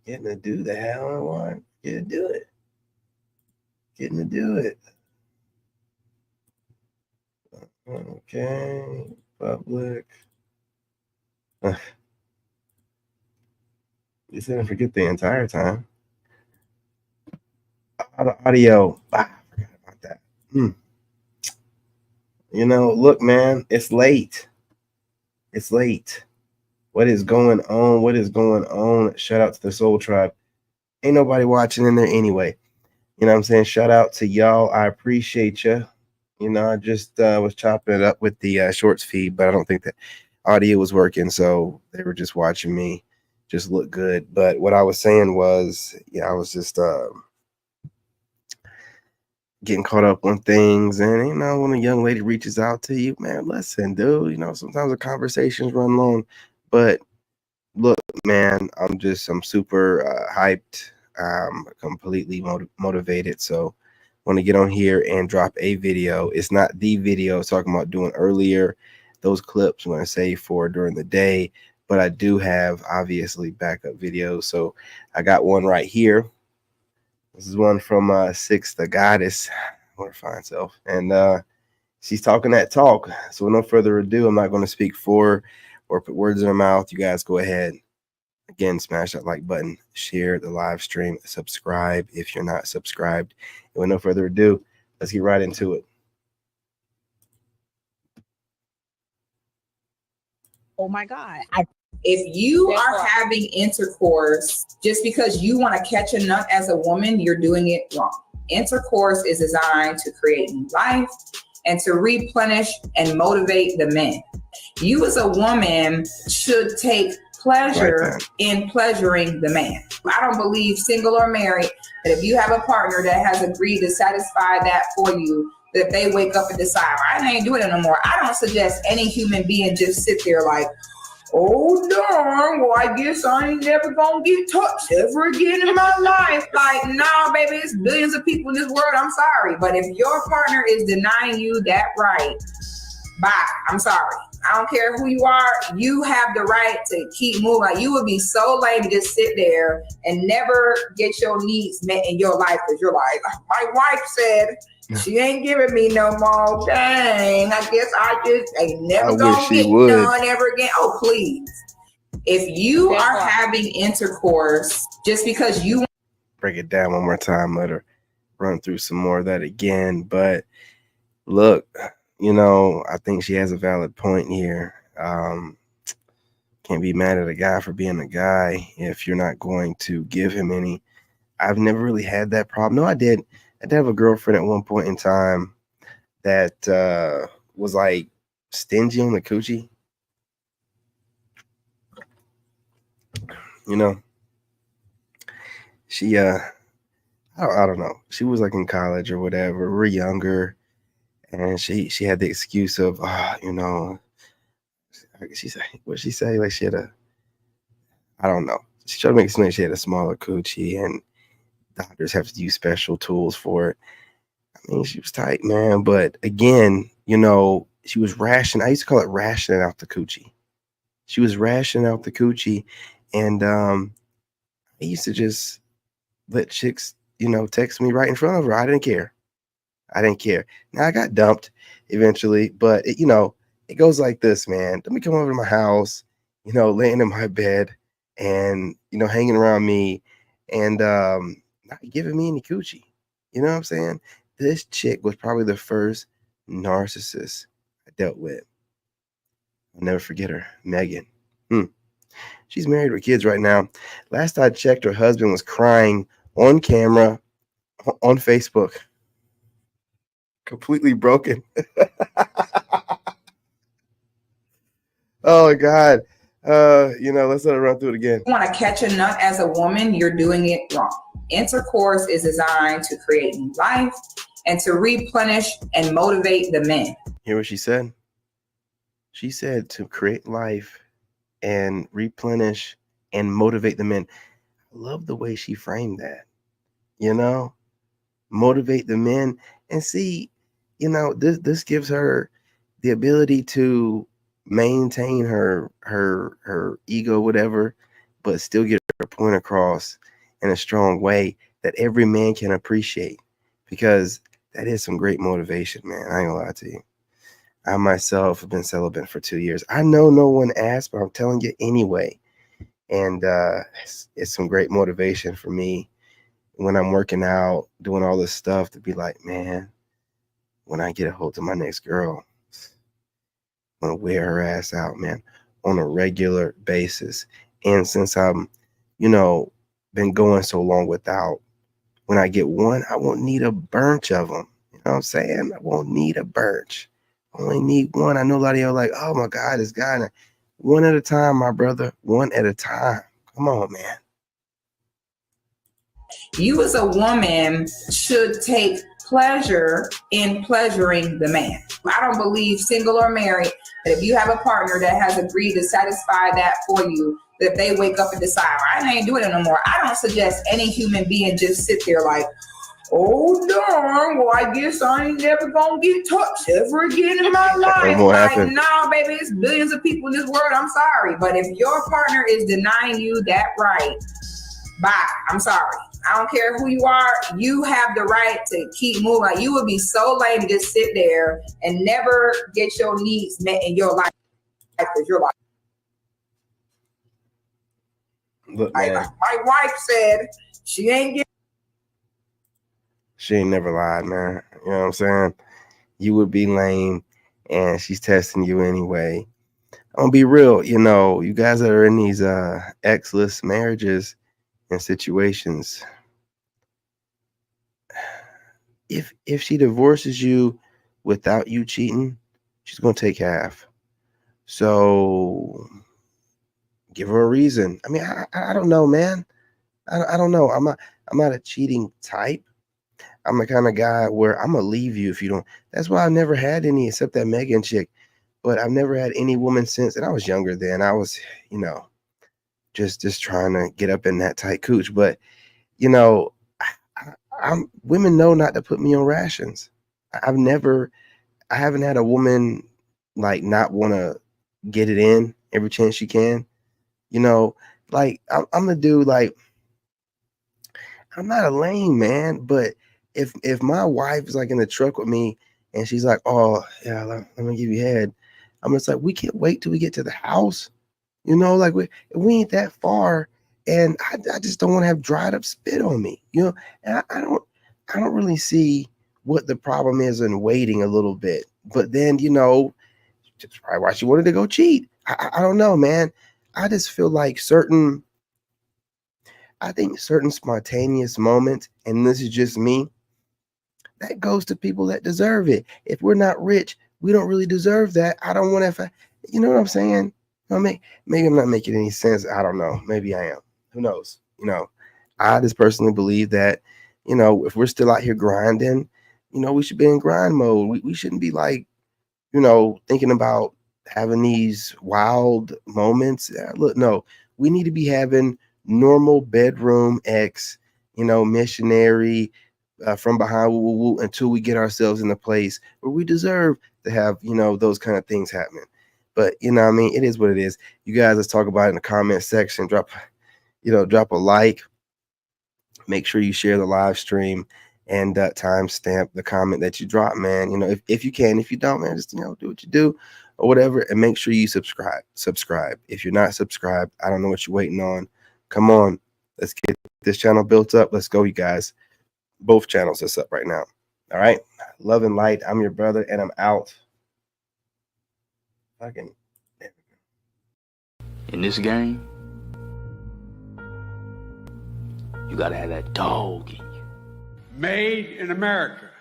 Getting to do the hell I want. Getting to do it. Getting to do it. Okay. Public. You didn't forget the entire time. Audio. I forgot about that. Look, man, it's late. It's late. What is going on? What is going on? Shout out to the Soul Tribe. Ain't nobody watching in there anyway. You know what I'm saying? Shout out to y'all. I appreciate you. I just was chopping it up with the shorts feed, but I don't think that audio was working. So they were just watching me just look good. But what I was saying was, I was just getting caught up on things. And, when a young lady reaches out to you, man, listen, dude, sometimes the conversations run long. But look, man, I'm super hyped. Completely motivated. So want to get on here and drop a video. It's not the video I was talking about doing earlier. Those clips I'm going to save for during the day. But I do have, obviously, backup videos. So I got one right here. This is one from Six the Goddess, or Fine Self. And she's talking that talk. So with no further ado, I'm not going to speak for or put words in her mouth. You guys go ahead. Again, smash that like button, share the live stream, subscribe if you're not subscribed. And with no further ado, let's get right into it. Oh my God. If you are having intercourse just because you want to catch a nut as a woman, you're doing it wrong. Intercourse is designed to create new life and to replenish and motivate the men. You as a woman should take pleasure in pleasuring the man. I don't believe, single or married, that if you have a partner that has agreed to satisfy that for you, that they wake up and decide, I ain't doing it no more. I don't suggest any human being just sit there like, oh darn, well I guess I ain't never gonna get touched ever again in my life. Like, nah, baby, it's billions of people in this world. I'm sorry. But if your partner is denying you that right, bye. I'm sorry. I don't care who you are. You have the right to keep moving. Like, you would be so lame to just sit there and never get your needs met in your life because you're like, my wife said she ain't giving me no more. Dang, I guess I just ain't never gonna get none ever again. Oh, please. If you are having intercourse just because you break it down one more time, let her run through some more of that again. But look, I think she has a valid point here. Can't be mad at a guy for being a guy if you're not going to give him any. I've never really had that problem. No, I did. I did have a girlfriend at one point in time that was like stingy on the coochie. She I don't know. She was like in college or whatever. We're younger. And she had the excuse of, she said, what'd she say? Like she had I don't know. She tried to make it seem like she had a smaller coochie and doctors have to use special tools for it. I mean, she was tight, man. But again, she was rationing. I used to call it rationing out the coochie. She was rationing out the coochie. And I used to just let chicks, text me right in front of her. I didn't care. Now I got dumped eventually, but it goes like this, man. Let me come over to my house, laying in my bed and, hanging around me and not giving me any coochie. You know what I'm saying? This chick was probably the first narcissist I dealt with. I'll never forget her, Megan. She's married with kids right now. Last I checked, her husband was crying on camera on Facebook. Completely broken. Oh God. Let's let her run through it again. You want to catch a nut as a woman, you're doing it wrong. Intercourse is designed to create new life and to replenish and motivate the men. Hear what she said? She said to create life and replenish and motivate the men. I love the way she framed that. Motivate the men and see, this gives her the ability to maintain her ego, whatever, but still get a point across in a strong way that every man can appreciate, because that is some great motivation, man. I ain't gonna lie to you. I myself have been celibate for 2 years. I know no one asked, but I'm telling you anyway. And it's some great motivation for me when I'm working out, doing all this stuff, to be like, man, when I get a hold of my next girl, I'm gonna wear her ass out, man, on a regular basis. And since I'm, been going so long without, when I get one, I won't need a bunch of them. You know what I'm saying? I won't need a bunch. I only need one. I know a lot of y'all like, oh my God, this guy. One at a time, my brother. One at a time. Come on, man. You as a woman should take pleasure in pleasuring the man. I don't believe, single or married, that if you have a partner that has agreed to satisfy that for you, that they wake up and decide, I ain't doing it no more. I don't suggest any human being just sit there like, oh darn, well I guess I ain't never gonna get touched ever again in my life. Like, no, baby, it's billions of people in this world. I'm sorry. But if your partner is denying you that right, bye. I'm sorry. I don't care who you are. You have the right to keep moving. Like, you would be so lame to just sit there and never get your needs met in your life. Because you're like, look, man, my wife said she ain't never lied, man. You know what I'm saying? You would be lame, and she's testing you anyway. I'm gonna be real. You guys that are in these ex-less marriages and situations, if she divorces you without you cheating, she's gonna take half. So give her a reason. I mean, I don't know, man. I don't know. I'm not a cheating type. I'm the kind of guy where I'm gonna leave you if you don't. That's why I've never had any, except that Megan chick. But I've never had any woman since, and I was younger then. I was, just trying to get up in that tight cooch. But women know not to put me on rations. I haven't had a woman like not want to get it in every chance she can. Like I'm the dude, like, I'm not a lame man, but if my wife is like in the truck with me and she's like, oh yeah, let me give you head, I'm just like, we can't wait till we get to the house. Like we ain't that far, and I just don't want to have dried up spit on me. And I don't really see what the problem is in waiting a little bit. But then, just probably why she wanted to go cheat. I don't know, man. I just feel like certain spontaneous moments, and this is just me, that goes to people that deserve it. If we're not rich, we don't really deserve that. I don't want to, you know what I'm saying? Maybe I'm not making any sense. I don't know. Maybe I am. Who knows? I just personally believe that, if we're still out here grinding, we should be in grind mode. We shouldn't be like, thinking about having these wild moments. Look, no, we need to be having normal bedroom X, missionary, from behind woo, woo, woo, until we get ourselves in a place where we deserve to have, those kind of things happening. But I mean, it is what it is. You guys, let's talk about it in the comment section. Drop a like. Make sure you share the live stream and timestamp the comment that you drop, man. If you can. If you don't, man, just do what you do or whatever, and make sure you subscribe. If you're not subscribed, I don't know what you're waiting on. Come on, let's get this channel built up. Let's go, you guys. Both channels is up right now. All right, love and light. I'm your brother, and I'm out. In this game, you gotta have that dog in you. Made in America.